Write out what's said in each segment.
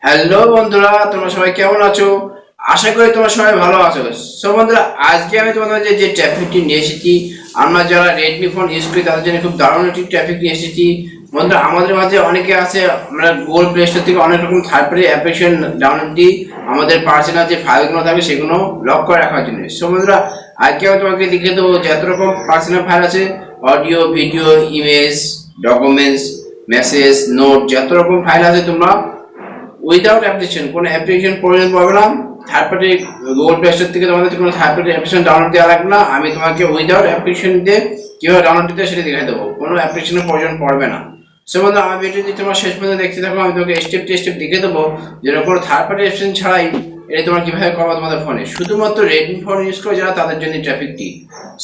Hello বন্ধুরা, তোমরা সবাই কেমন আছো? আশা করি তোমরা সবাই ভালো আছো। সো বন্ধুরা, আজকে আমি তোমাদের যে ট্রাফিকটি নিয়ে এসেছি, আমরা যারা রেডমি ফোন ইউজ করি তাদের জন্য খুব দারুণ একটি ট্রাফিক নিয়ে এসেছি। বন্ধুরা, আমাদের মাঝে অনেকে আছে, আমরা গুগল প্লে স্টোর থেকে অনেক রকম থার্ড পার্টি অ্যাপ্লিকেশন ডাউনলোড দিই আমাদের পার্সোনাল যে ফাইলগুলো থাকে সেগুলো লক করে রাখার জন্য। সো বন্ধুরা, আজকে আমি তোমাকে দেখিয়ে দেবো যে এত রকম পার্সোনাল ফাইল আছে, audio, video, image, documents, message, note, যত রকম ফাইল আছে তোমরা উইদাউট অ্যাপ্লিকেশন, কোনো অ্যাপ্লিকেশন প্রয়োজন পড়বে না। Third party Google play store থেকে তোমাদের কোনো থার্ড পার্টি অ্যাপ্লিকেশন ডাউনলোড দেওয়া লাগবে না। আমি তোমাকে উইদাউট অ্যাপ্লিকেশন দিয়ে কীভাবে ডাউনলোড দিতে সেটা দেখাই দেবো, কোনো অ্যাপ্লিকেশনের প্রয়োজন পড়বে না। সো বন্ধু, আমার ভিডিওটি তোমার শেষ পর্যন্ত দেখতে থাকো। আমি তোমাকে স্টেপ টু স্টেপ দেখে দেবো যে কোনো থার্ড পার্টি অ্যাপ্লিকেশন ছাড়াই এটা তোমরা কীভাবে করবো তোমাদের ফোনে, শুধুমাত্র রেডমি ফোন ইউজ করে যারা তাদের জন্য ট্রাফিকটি।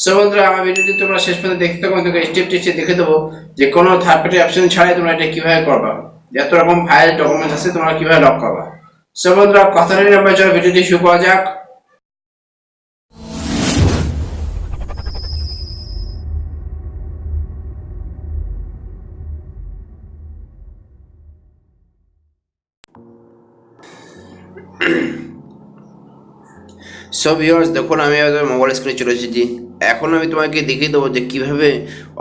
সো বন্ধুরা, আমার ভিডিওটি তোমরা শেষ পর্যন্ত দেখতে থাকো। আমি তোমাকে স্টেপ টু স্টেপ দেখে দেবো যে কোনো থার্ড পার্টি অ্যাপ্লিকেশন ছাড়াই তোমরা এটা কীভাবে করবা, যত রকম ফাইল ডকুমেন্টস আছে তোমরা কিভাবে লক করবা। সো বন্ধুরা, কথা নিয়ে আমরা চলো ভিডিওটি শুরু করা যাক। সো ভিউয়ার্স, দেখুন আমি মোবাইল স্ক্রিনে চলে এসেছি। এখন আমি তোমাকে দেখিয়ে দেবো যে কীভাবে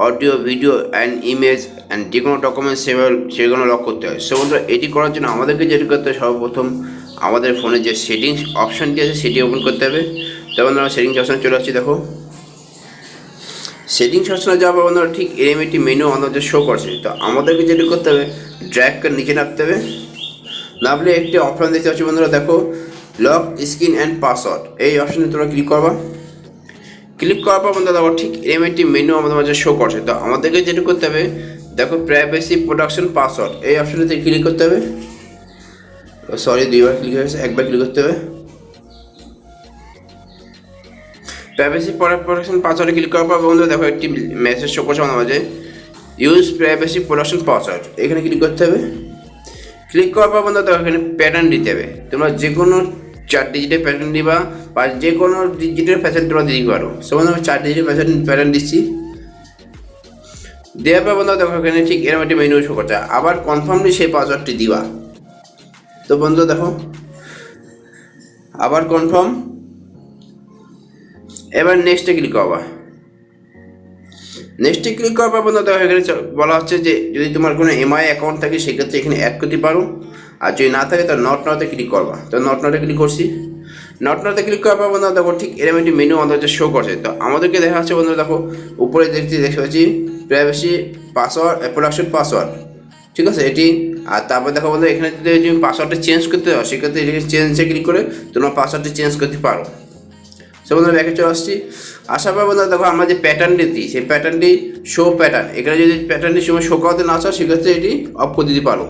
audio, video and image and যে কোনো ডকুমেন্টস সেগুলো লক করতে হয়। সো বন্ধুরা, এটি করার জন্য আমাদেরকে যেটি করতে হবে, সর্বপ্রথম আমাদের ফোনে যে সেটিংস অপশানটি আছে সেটি ওপেন করতে হবে। তো বন্ধুরা, সেটিংস অপশানে চলে আসছি। দেখো, সেটিংস অপশানে যাওয়ার পর বন্ধুরা ঠিক এরকম একটি মেনু আমাদের শো করছে। তো আমাদেরকে যেটি করতে হবে, ড্র্যাগ করে নিচে নামতে হবে। নামলে একটি অপশান দেখতে পাচ্ছি বন্ধুরা, দেখো লক স্ক্রিন অ্যান্ড পাসওয়ার্ড, এই অপশানে তোমরা ক্লিক করবা। ক্লিক করার পর বন্ধুরা দেখো ঠিক এরকম একটি মেনু আমাদের মাঝে শো করছে। তো আমাদেরকে যেটা করতে হবে, দেখো প্রাইভেসি প্রোটেকশন পাসওয়ার্ড, এই অপশানেতে ক্লিক করতে হবে। সরি, দুইবার ক্লিক হয়েছে, একবার ক্লিক করতে হবে। প্রাইভেসি প্রোটেকশন পাসওয়ার্ডে ক্লিক করার পর বন্ধুরা দেখো একটি মেসেজ শো করছে আমাদের মাঝে, ইউজ প্রাইভেসি প্রোটেকশন পাসওয়ার্ড, এখানে ক্লিক করতে হবে। ক্লিক করার পর বন্ধুরা দেখো এখানে প্যাটার্ন দিতে হবে। তোমরা যে কোনো 4 ডিজিটের প্যাটার্ন দিবা বা যে কোনো ডিজিটের প্যাটার্ন তোমরা দিতে পারো। সো বন্ধুরা, আমি 4 ডিজিটের প্যাটার্ন দিচ্ছি। দেওয়ার পর বন্ধুরা দেখো এখানে ঠিক এরকম একটি মেনু শো করছে, আবার কনফার্মলি সেই পাসওয়ার্ডটি দিবা। তো বন্ধুরা দেখো, আবার কনফার্ম, এবার নেক্সটে ক্লিক করবা। নেক্সটে ক্লিক করার পর বন্ধুরা দেখো এখানে বলা হচ্ছে যে যদি তোমার কোনো এমআই অ্যাকাউন্ট থাকে সেক্ষেত্রে এখানে অ্যাড করতে পারো, আর যদি না থাকে তো নট নাওতে ক্লিক করবা। তো নট নাওতে ক্লিক করছি। নট নাওতে ক্লিক করার পর বন্ধুরা দেখো ঠিক এরকম একটি মেনু আমাদের শো করছে। তো আমাদেরকে দেখা যাচ্ছে বন্ধুরা দেখো উপরে দেখতে পাচ্ছি প্রাইভেসি পাসওয়ার্ড, প্রোটেকশন পাসওয়ার্ড, ঠিক আছে এটি। আর তারপর দেখো বন্ধুরা এখানে যদি তুমি পাসওয়ার্ডটা চেঞ্জ করতে চাও সেক্ষেত্রে এখানে চেঞ্জে ক্লিক করে তোমার পাসওয়ার্ডটা চেঞ্জ করতে পারো। সো বন্ধুরা ব্যাকে চলে আসছি। আসার পর বন্ধুরা দেখো আমরা যে প্যাটার্নটি দিই সেই প্যাটার্নটি শো প্যাটার্ন, এখানে যদি প্যাটার্নটি সময় শো করাতে না চাও সেক্ষেত্রে এটি অফ করে দিতে পারো।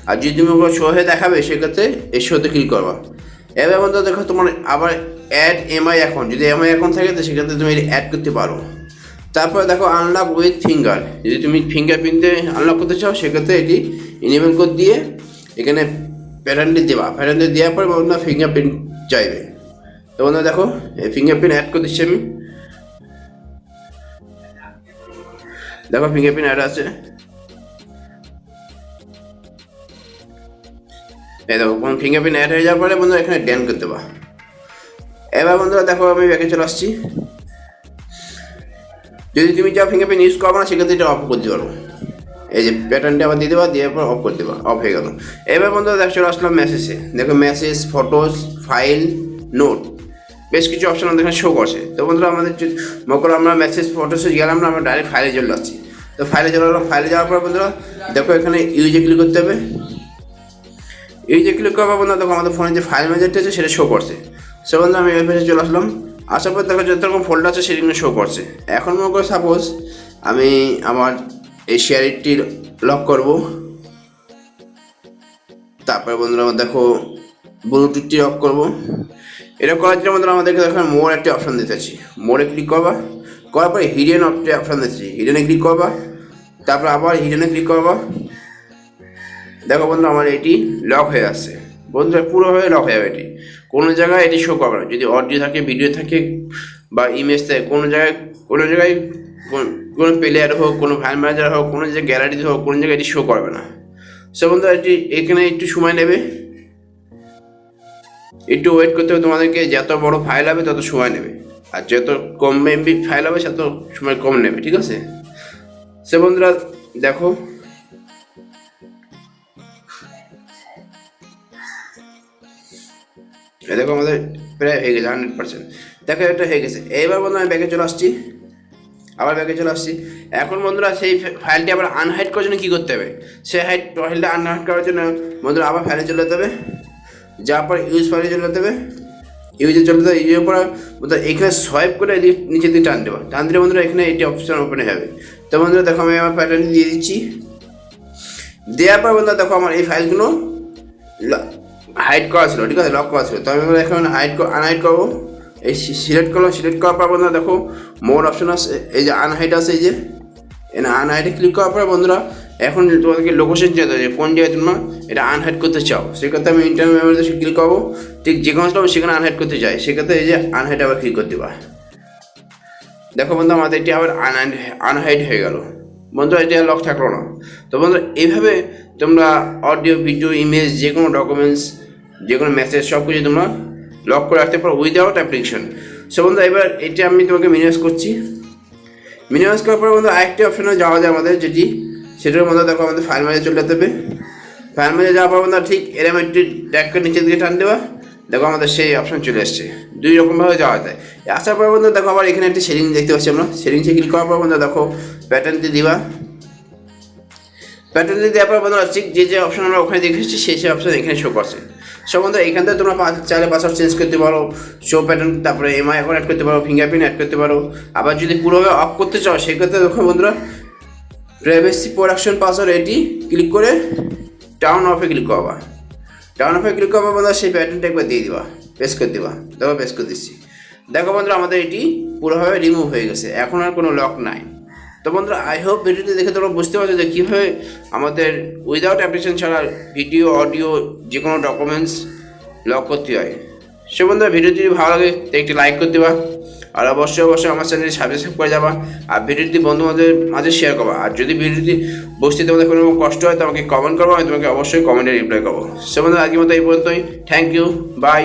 আর যদি তুমি ওগুলো শো হয়ে দেখাবে সেক্ষেত্রে এই শোতে ক্লিক করবা। এবার বন্ধুরা দেখো তোমার আবার অ্যাড এমআই অ্যাকাউন্ট, যদি এমআই অ্যাকাউন্ট থাকে তো সেক্ষেত্রে তুমি এটি অ্যাড করতে পারো। তারপরে দেখো আনলক উইথ ফিঙ্গার, যদি তুমি ফিঙ্গারপ্রিন্টে আনলক করতে চাও সেক্ষেত্রে এটি ইনেবল কোড দিয়ে এখানে প্যাটার্নটি দেবা। প্যাটার্নটি দেওয়ার পরে বন্ধুরা ফিঙ্গারপ্রিন্ট চাইবে। তো বন্ধুরা দেখো এই ফিঙ্গারপ্রিন্ট অ্যাড করে দিচ্ছি আমি। দেখো ফিঙ্গারপ্রিন্ট অ্যাড আছে, এই দেখো ফিঙ্গারপ্রিন্ট অ্যাড হয়ে যাওয়ার পরে বন্ধুরা এখানে ড্যান করতে দেবা। এবার বন্ধুরা দেখো আমি ব্যাকে চলে আসছি। যদি তুমি চাও ফিঙ্গারপ্রিন্ট ইউজ করবো না সেক্ষেত্রে এটা অফ করতে পারো। এই যে প্যাটার্নটা আবার দিয়ে দেবা, দেওয়ার পর অফ করে দেবা, অফ হয়ে গেল। এবার বন্ধুরা দেখো চলে আসলাম মেসেজে। দেখো মেসেজ, ফটোস, ফাইল, নোট, বেশ কিছু অপশন আমাদের এখানে শো করছে। তো বন্ধুরা আমাদের মনে করো আমরা মেসেজ ফটোসে গেলাম না, আমরা ডাইরেক্ট ফাইলে চলে যাচ্ছি। তো ফাইলে চলে গেলাম। ফাইলে যাওয়ার পর বন্ধুরা দেখো এখানে ইউজে ক্লিক করতে হবে। ইউজে ক্লিক করার পর বন্ধুরা দেখো আমাদের ফোনে যে ফাইল ম্যানেজারটা আছে সেটা শো করছে। সে বন্ধুরা আমি এই পেজে চলে আসলাম। আসার পর দেখো যত রকম ফোল্ডার আছে সেগুলো শো করছে। এখন মনে করো সাপোজ আমি আমার এই শেয়ারটি লক করব। তারপরে বন্ধুরা আমার দেখো ব্লুটুথটি অফ করব। এটা করার জন্য বন্ধুরা আমাদেরকে দেখো মোর একটি অপশান দিতেছি, মোরে ক্লিক করবা। করার পরে হিডেন একটি অপশান দিচ্ছি, হিডেনে ক্লিক করবা। তারপর আবার হিডেনে ক্লিক করবা। দেখো বন্ধুরা আমার এটি লক হয়ে আসছে। বন্ধুরা পুরোভাবে লক হয়ে যাবে, এটি কোনো জায়গায় এটি শো করবে না। যদি অডিও থাকে, ভিডিও থাকে বা ইমেজ থাকে, কোনো জায়গায় কোনো প্লেয়ার হোক, কোনো ফাইল ম্যানেজার হোক, কোনো জায়গায় গ্যালারিতে হোক, কোনো জায়গায় এটি শো করবে না। সে বন্ধুরা এটি এখানে একটু সময় নেবে। একটু ওয়েট করতে হবে তোমাদেরকে। যত বড় ফাইল হবে তত সময় নেবে, আর যত কম এমবি ফাইল হবে তত সময় কম নেবে, ঠিক আছে? সে বন্ধুরা দেখো, দেখো আমাদের প্রায় হয়ে গেছে 100%। দেখো এটা হয়ে গেছে। এইবার বন্ধুরা আমি ব্যাগে চলে আসছি, আবার ব্যাগে চলে আসছি। এখন বন্ধুরা সেই ফাইলটি আবার আনহাইড করার জন্য কী করতে হবে? সেই ফাইলটা আনহাইড করার জন্য বন্ধুরা আবার ফাইলে চলে যেতে হবে, যাওয়ার পর ইউজ ফাইলে চলে যেতে হবে। ইউজে চলে যেতে হবে, ইউজের পর বন্ধুরা এখানে সোয়াইপ করে এদিকে নিচের দিকে টান দেবো, টান দিলে বন্ধুরা এখানে এটি অপশন ওপেন হয়ে যাবে। তো বন্ধুরা দেখো আমি আমার ফাইলটা দিয়ে দিচ্ছি। দেওয়ার পর বন্ধুরা দেখো আমার এই ফাইলগুলো হাইড করা ছিল, ঠিক আছে, লক করা ছিল। তো আমি এখন আনহাইড করবো। এই সিলেক্ট করলাম, সিলেক্ট করার পর বন্ধুরা দেখো মোর অপশন আছে, এই যে আনহাইড আছে, এই যে আনহাইডে ক্লিক করার পর বন্ধুরা এখন তোমাদেরকে লোকেশন যেতে হবে কোন জায়গায় তোমরা এটা আনহাইড করতে চাও। সেক্ষেত্রে আমি ইন্টারনাল মেমোরিতে ক্লিক করবো, ঠিক যে কোনো সেখানে আনহাইড করতে চাই, সেক্ষেত্রে এই যে আনহাইড আবার ক্লিক করতে দেবা। দেখো বন্ধু আমাদের এটি আবার আনহাইড হয়ে গেল, বন্ধুরা এটি আর লক থাকলো না। তো বন্ধুরা এইভাবে তোমরা অডিও, ভিডিও, ইমেজ, যে কোনো ডকুমেন্টস, যে কোনো মেসেজ সব কিছু তোমরা লক করে রাখতে পারো উইদাউট অ্যাপ্লিকেশন। সো বন্ধু এবার এটি আমি তোমাকে মিনিমাইজ করছি। মিনিমাইজ করার পর বন্ধু আরেকটি অপশনে যাওয়া যায় আমাদের, যেটি সেটার মধ্যে দেখো আমাদের ফাইল ম্যানেজার চলে যেতে হবে। ফাইল ম্যানেজার যাওয়ার পর বন্ধু ঠিক এরম একটি ট্যাগ করে নিচের দিকে টান দেওয়া, দেখো আমাদের সেই অপশন চলে এসছে। দুই রকমভাবে যাওয়া যায়। আসার পর বন্ধু দেখো আবার এখানে একটি সেটিং দেখতে পাচ্ছি আমরা, সেটিংসে ক্লিক করার পর বন্ধু দেখো প্যাটার্নটি দিবা। প্যাটার্নটি দেওয়ার পর বন্ধুরা ঠিক যে অপশন আমরা ওখানে দেখে এসেছি সেই অপশন এখানে শো করছে। সব বন্ধু এখান থেকে তোমরা চাইলে পাসওয়ার্ড চেঞ্জ করতে পারো, শো প্যাটার্ন, তারপরে এমআই অ্যাকাউন্ট অ্যাড করতে পারো, ফিঙ্গারপ্রিন্ট অ্যাড করতে পারো। আবার যদি পুরোভাবে অফ করতে চাও সেক্ষেত্রে দেখো বন্ধুরা প্রাইভেসি প্রোটেকশন পাসওয়ার্ড এটি ক্লিক করে টার্ন অফে ক্লিক করবা। টার্ন অফে ক্লিক করবা বন্ধুরা সেই প্যাটার্নটা একবার দিয়ে দিবা, পেস্ট করে দিবা। দেখো পেস্ট করে দিচ্ছি। দেখো বন্ধুরা আমাদের এটি পুরোভাবে রিমুভ হয়ে গেছে, এখন আর কোনো লক নাই। তো বন্ধুরা আই হোপ ভিডিওটি দেখে তোমরা বুঝতে পারছো যে কীভাবে আমাদের উইদাউট অ্যাপ্লিকেশন ছাড়া ভিডিও, অডিও, যে কোনো ডকুমেন্টস লক করতে হয়। সে বন্ধুরা ভিডিওটি যদি ভালো লাগে তো একটি লাইক করে দেবা, আর অবশ্যই আমার চ্যানেলটি সাবস্ক্রাইব করে যাবা, আর ভিডিওটি বন্ধুদের মাঝে শেয়ার করবা। আর যদি ভিডিওটি বুঝতে তোমাদের কোনো কষ্ট হয় তো আমাকে কমেন্ট করবো, আমি তোমাকে অবশ্যই কমেন্টে রিপ্লাই করবো। সে বন্ধুরা আজকের মতো এই পর্যন্তই। Thank you, by.